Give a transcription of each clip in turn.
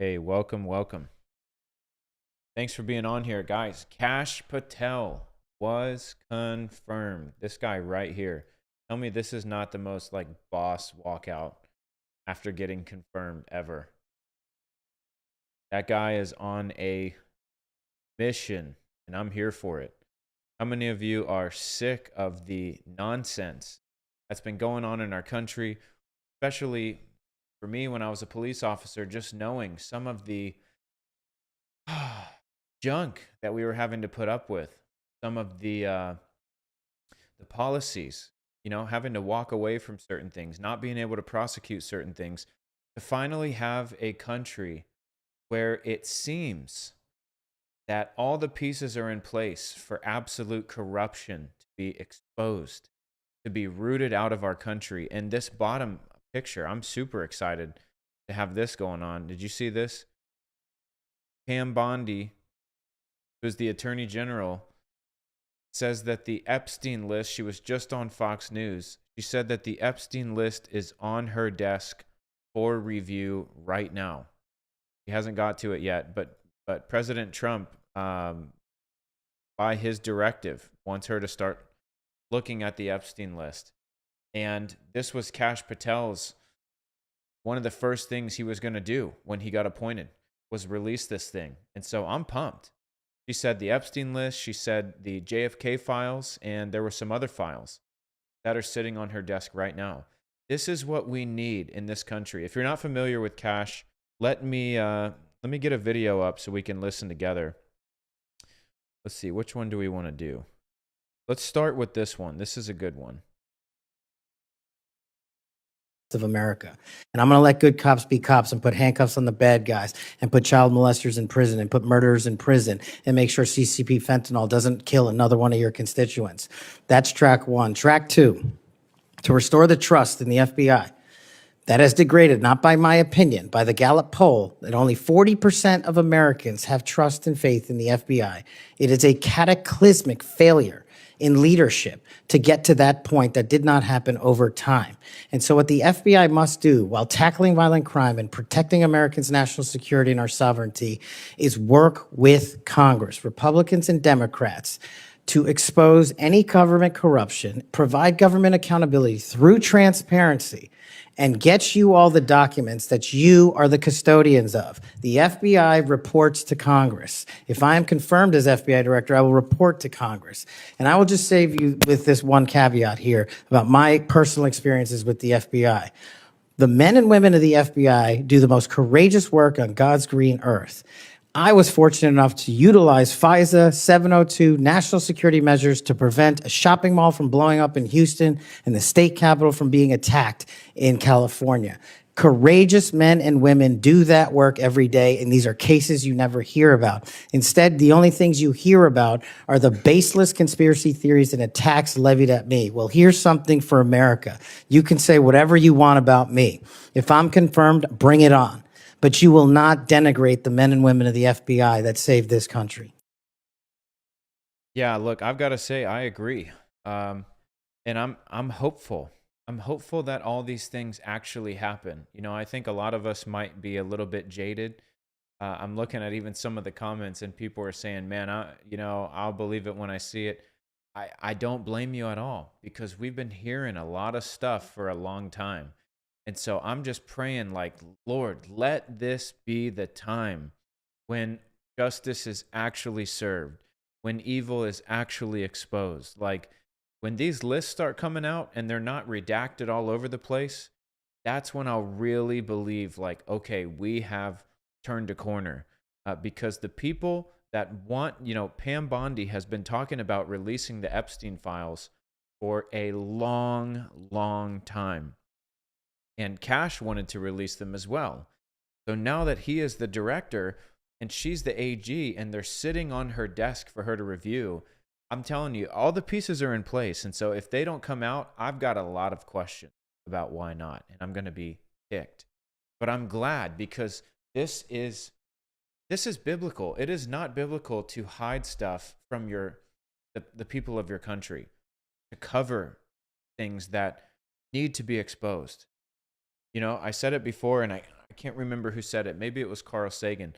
Hey, welcome, welcome. Thanks for being on here, guys. Kash Patel was confirmed. This guy right here. Tell me this is not the most like boss walkout after getting confirmed ever. That guy is on a mission, and I'm here for it. How many of you are sick of the nonsense that's been going on in our country, especially for me when I was a police officer, just knowing some of the junk that we were having to put up with, some of the policies, having to walk away from certain things, not being able to prosecute certain things, to finally have a country where it seems that all the pieces are in place for absolute corruption to be exposed, to be rooted out of our country. And this bottom picture, I'm super excited to have this going on. Did you see this? Pam Bondi, who's the Attorney General, says that the Epstein list, she was just on Fox News, she said that the Epstein list is on her desk for review right now. He hasn't got to it yet, but President Trump, by his directive, wants her to start looking at the Epstein list. And this was Kash Patel's, one of the first things he was going to do when he got appointed was release this thing. And so I'm pumped. She said the Epstein list, she said the JFK files, and there were some other files that are sitting on her desk right now. This is what we need in this country. If you're not familiar with Kash, let me get a video up so we can listen together. Let's see, which one do we want to do? Let's start with this one. This is a good one. Of America. And I'm going to let good cops be cops and put handcuffs on the bad guys and put child molesters in prison and put murderers in prison and make sure CCP fentanyl doesn't kill another one of your constituents. That's track one. Track two, to restore the trust in the FBI. That has degraded, not by my opinion, by the Gallup poll, that only 40% of Americans have trust and faith in the FBI. It is a cataclysmic failure in leadership to get to that point that did not happen over time. And so what the FBI must do while tackling violent crime and protecting Americans' national security and our sovereignty is work with Congress, Republicans and Democrats, to expose any government corruption, provide government accountability through transparency, and get you all the documents that you are the custodians of. The FBI reports to Congress. If I am confirmed as FBI director, I will report to Congress. And I will just save you with this one caveat here about my personal experiences with the FBI. The men and women of the FBI do the most courageous work on God's green earth. I was fortunate enough to utilize FISA 702 national security measures to prevent a shopping mall from blowing up in Houston and the state capitol from being attacked in California. Courageous men and women do that work every day, and these are cases you never hear about. Instead, the only things you hear about are the baseless conspiracy theories and attacks levied at me. Well, here's something for America. You can say whatever you want about me. If I'm confirmed, bring it on. But you will not denigrate the men and women of the FBI that saved this country. Yeah, look, I've got to say, I agree. And I'm hopeful. I'm hopeful that all these things actually happen. I think a lot of us might be a little bit jaded. I'm looking at even some of the comments, and people are saying, man, I'll believe it when I see it. I don't blame you at all, because we've been hearing a lot of stuff for a long time. And so I'm just praying, like, Lord, let this be the time when justice is actually served, when evil is actually exposed. Like, when these lists start coming out and they're not redacted all over the place, that's when I'll really believe, like, okay, we have turned a corner. Because the people that want, Pam Bondi has been talking about releasing the Epstein files for a long, long time. And Kash wanted to release them as well. So now that he is the director and she's the AG and they're sitting on her desk for her to review, I'm telling you, all the pieces are in place. And so if they don't come out, I've got a lot of questions about why not. And I'm going to be ticked. But I'm glad, because this is biblical. It is not biblical to hide stuff from the people of your country, to cover things that need to be exposed. I said it before, and I I can't remember who said it. Maybe it was Carl Sagan.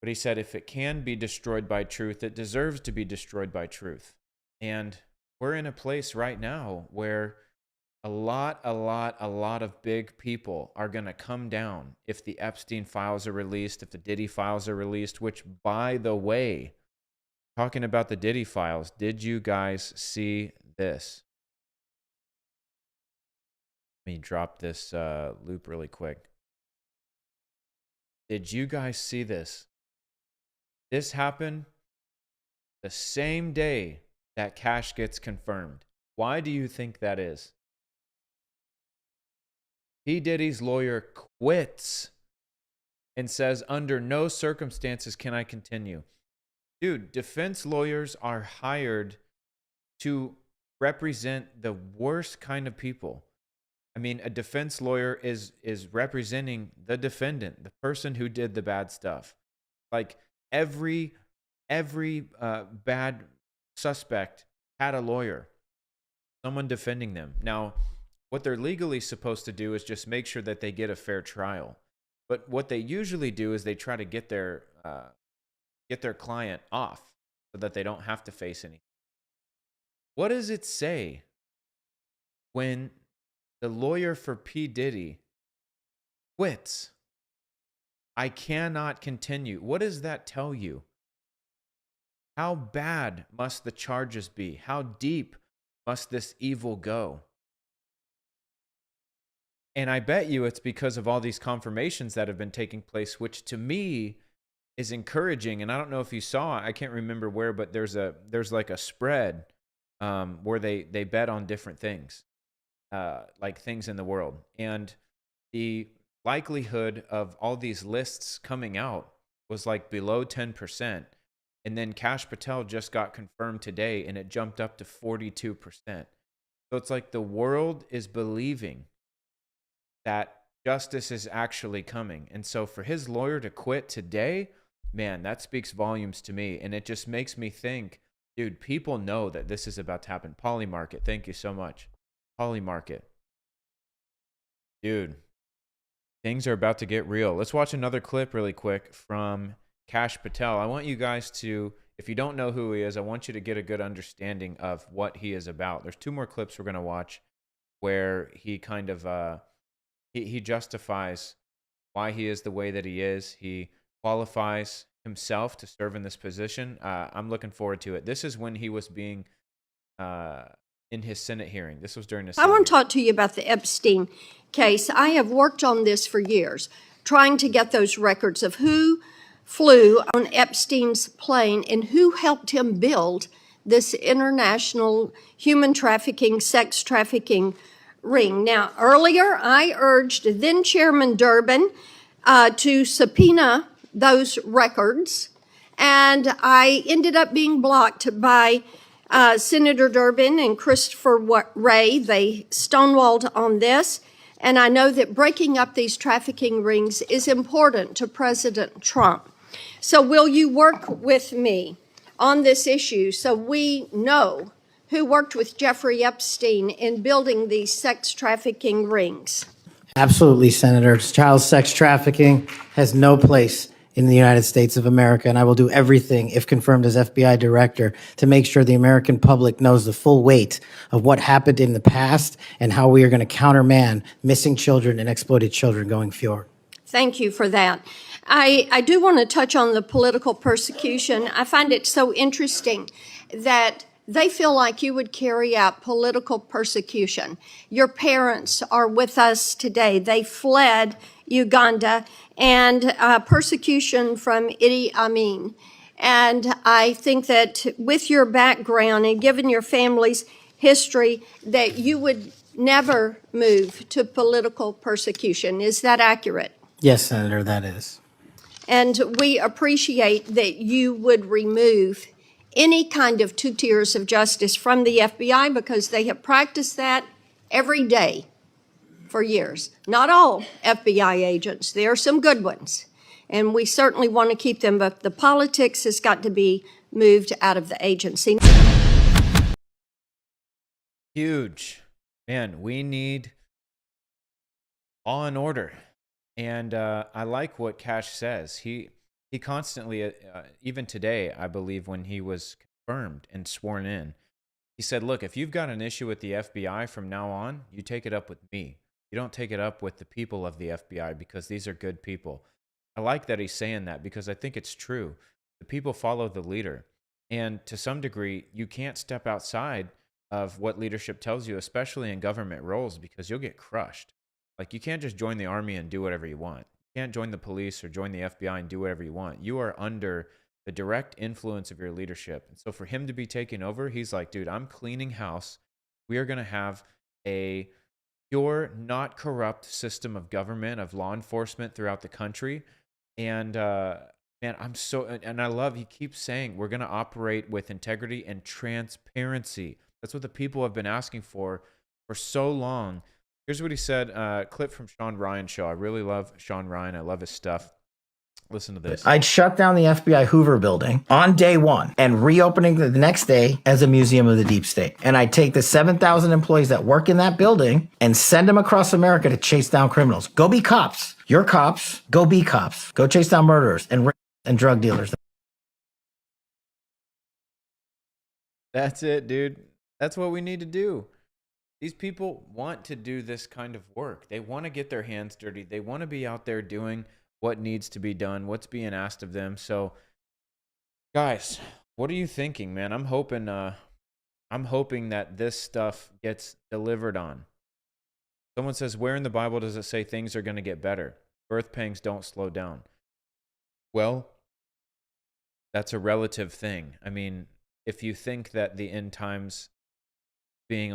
But he said, if it can be destroyed by truth, it deserves to be destroyed by truth. And we're in a place right now where a lot of big people are going to come down if the Epstein files are released, if the Diddy files are released, which, by the way, talking about the Diddy files, did you guys see this? Let me drop this loop really quick. Did you guys see this? This happened the same day that Kash gets confirmed. Why do you think that is? P. Diddy's lawyer quits and says, under no circumstances can I continue. Dude, defense lawyers are hired to represent the worst kind of people. I mean, a defense lawyer is representing the defendant, the person who did the bad stuff. Like every bad suspect had a lawyer, someone defending them. Now, what they're legally supposed to do is just make sure that they get a fair trial. But what they usually do is they try to get their client off so that they don't have to face anything. What does it say when the lawyer for P. Diddy quits? I cannot continue. What does that tell you? How bad must the charges be? How deep must this evil go? And I bet you it's because of all these confirmations that have been taking place, which to me is encouraging. And I don't know if you saw, I can't remember where, but there's like a spread where they bet on different things, like things in the world. And the likelihood of all these lists coming out was like below 10%. And then Kash Patel just got confirmed today and it jumped up to 42%. So it's like the world is believing that justice is actually coming. And so for his lawyer to quit today, man, that speaks volumes to me. And it just makes me think, dude, people know that this is about to happen. Polymarket, thank you so much. Polymarket. Dude, things are about to get real. Let's watch another clip really quick from Kash Patel. I want you guys to, if you don't know who he is, I want you to get a good understanding of what he is about. There's two more clips we're going to watch where he kind of he justifies why he is the way that he is. He qualifies himself to serve in this position. I'm looking forward to it. This is when he was being in his Senate hearing. This was during the Senate I want to hearing. talk to you about the Epstein case. I have worked on this for years, trying to get those records of who flew on Epstein's plane and who helped him build this international human trafficking, sex trafficking ring. Now, earlier I urged then Chairman Durbin to subpoena those records, and I ended up being blocked by Senator Durbin and Christopher Wray. They stonewalled on this, and I know that breaking up these trafficking rings is important to President Trump. So will you work with me on this issue so we know who worked with Jeffrey Epstein in building these sex trafficking rings? Absolutely, Senator. Child sex trafficking has no place in the United States of America, and I will do everything, if confirmed as FBI director, to make sure the American public knows the full weight of what happened in the past and how we are going to countermand missing children and exploited children going forward. Thank you for that. I do want to touch on the political persecution. I find it so interesting that they feel like you would carry out political persecution. Your parents are with us today. They fled Uganda and persecution from Idi Amin. And I think that with your background and given your family's history, that you would never move to political persecution. Is that accurate? Yes, Senator, that is. And we appreciate that you would remove any kind of two tiers of justice from the FBI because they have practiced that every day for years. Not all FBI agents. There are some good ones, and we certainly want to keep them, but the politics has got to be moved out of the agency. Huge. Man, we need law and order. And I like what Cash says. He constantly, even today, I believe, when he was confirmed and sworn in, he said, "Look, if you've got an issue with the FBI from now on, you take it up with me. You don't take it up with the people of the FBI because these are good people." I like that he's saying that because I think it's true. The people follow the leader. And to some degree, you can't step outside of what leadership tells you, especially in government roles, because you'll get crushed. Like, you can't just join the army and do whatever you want. You can't join the police or join the FBI and do whatever you want. You are under the direct influence of your leadership. And so for him to be taking over, he's like, dude, I'm cleaning house. We are going to have a pure, not corrupt system of government, of law enforcement throughout the country. And man, and I love, he keeps saying, we're going to operate with integrity and transparency. That's what the people have been asking for so long. Here's what he said, clip from Sean Ryan's show. I really love Sean Ryan. I love his stuff. Listen to this. I'd shut down the FBI Hoover building on day one and reopening the next day as a museum of the deep state. And I'd take the 7,000 employees that work in that building and send them across America to chase down criminals. Go be cops. You're cops. Go be cops. Go chase down murderers and drug dealers. That's it, dude. That's what we need to do. These people want to do this kind of work. They want to get their hands dirty. They want to be out there doing what needs to be done, what's being asked of them. So, guys, what are you thinking, man? I'm hoping that this stuff gets delivered on. Someone says, where in the Bible does it say things are going to get better? Birth pangs don't slow down. Well, that's a relative thing. I mean, if you think that the end times being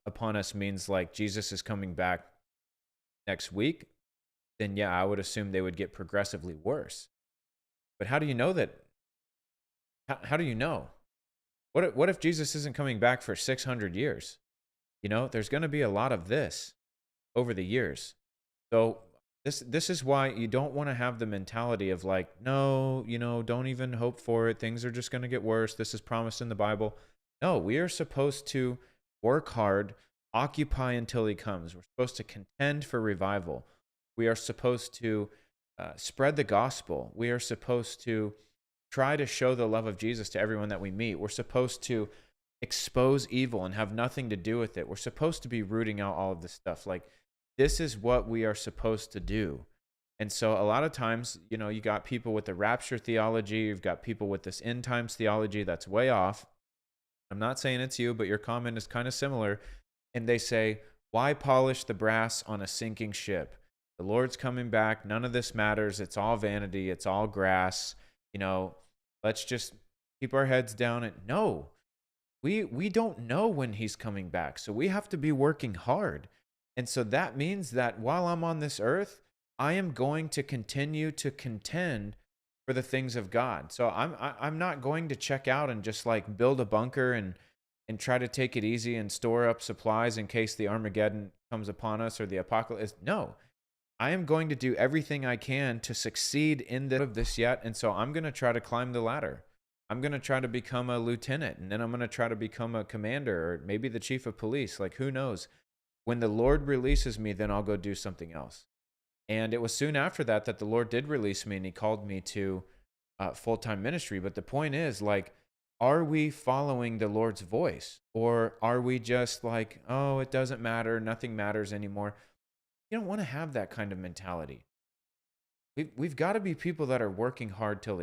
upon us means like Jesus is coming back next week, then yeah, I would assume they would get progressively worse. But how do you know that? How do you know? What if Jesus isn't coming back for 600 years? You know, there's going to be a lot of this over the years. So this is why you don't want to have the mentality of like, no, you know, don't even hope for it. Things are just going to get worse. This is promised in the Bible. No, we are supposed to work hard, occupy until he comes. We're supposed to contend for revival. We are supposed to spread the gospel. We are supposed to try to show the love of Jesus to everyone that we meet. We're supposed to expose evil and have nothing to do with it. We're supposed to be rooting out all of this stuff. Like, this is what we are supposed to do. And so a lot of times, you know, you got people with the rapture theology. You've got people with this end times theology that's way off. I'm not saying it's you, but your comment is kind of similar. And they say, why polish the brass on a sinking ship? The Lord's coming back. None of this matters. It's all vanity. It's all grass. You know, let's just keep our heads down. And no, we don't know when he's coming back. So we have to be working hard. And so that means that while I'm on this earth, I am going to continue to contend for the things of God. So I'm not going to check out and just like build a bunker and try to take it easy and store up supplies in case the Armageddon comes upon us or the apocalypse. No. I am going to do everything I can to succeed in this yet. And so I'm going to try to climb the ladder. I'm going to try to become a lieutenant, and then I'm going to try to become a commander or maybe the chief of police. Like, who knows? When the Lord releases me, then I'll go do something else. And it was soon after that the Lord did release me, and he called me to full-time ministry. But the point is, like, are we following the Lord's voice? Or are we just like, oh, it doesn't matter, nothing matters anymore? You don't want to have that kind of mentality. We've got to be people that are working hard till he